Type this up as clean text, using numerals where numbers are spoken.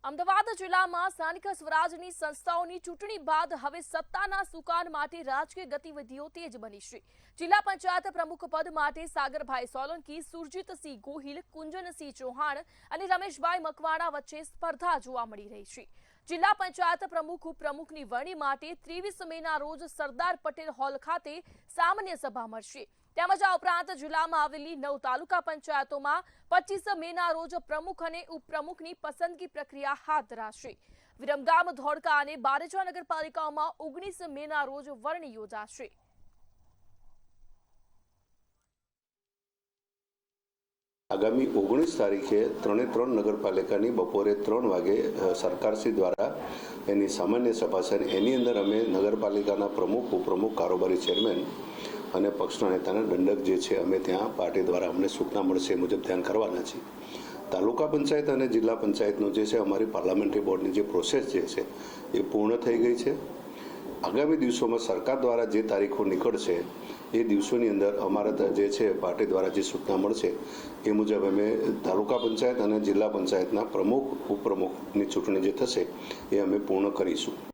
અમદાવાદ જિલ્લામાં સ્થાનિક સ્વરાજની સંસ્થાઓની ચૂંટણી બાદ હવે સત્તાના સુકાન માટે રાજકીય ગતિવિધિઓ તેજ બની છે। જિલ્લા પંચાયત પ્રમુખ પદ માટે સાગરભાઈ સોલંકી, સુરજીતસિંહ ગોહિલ, કુંજનસિંહ ચૌહાણ અને રમેશભાઈ મકવાણા વચ્ચે સ્પર્ધા જોવા મળી રહી છે। જિલ્લા પંચાયત પ્રમુખ ઉપપ્રમુખની વરણી માટે 23 મેના રોજ સરદાર પટેલ હોલ ખાતે સામાન્ય સભા મળશે। તેમજ આ ઉપરાંત જિલ્લામાં આવેલી 9 તાલુકા પંચાયતોમાં 25 મેના રોજ પ્રમુખ અને ઉપપ્રમુખની પસંદગી પ્રક્રિયા હાથ ધરાશે। વિરમગામ, ધોળકા અને બારેજા નગરપાલિકાઓમાં 19 મેના રોજ વરણી યોજાશે। આગામી 19 તારીખે 3 નગરપાલિકાની બપોરે 3 વાગે સરકારશ્રી દ્વારા એની સામાન્ય સભા છે। એની અંદર અમે નગરપાલિકાના પ્રમુખ, ઉપપ્રમુખ, કારોબારી ચેરમેન અને પક્ષના નેતાના દંડક જે છે અમે ત્યાં પાર્ટી દ્વારા અમને સૂચના મળશે એ મુજબ ધ્યાન કરવાના છે। તાલુકા પંચાયત અને જિલ્લા પંચાયતનું જે છે અમારી પાર્લામેન્ટરી બોર્ડની જે પ્રોસેસ જે છે એ પૂર્ણ થઈ ગઈ છે। આગામી દિવસોમાં સરકાર દ્વારા જે તારીખો નીકળશે એ દિવસોની અંદર અમારા જે છે પાર્ટી દ્વારા જે સૂચના મળશે એ મુજબ અમે તાલુકા પંચાયત અને જિલ્લા પંચાયતના પ્રમુખ, ઉપપ્રમુખની ચૂંટણી જે થશે એ અમે પૂર્ણ કરીશું।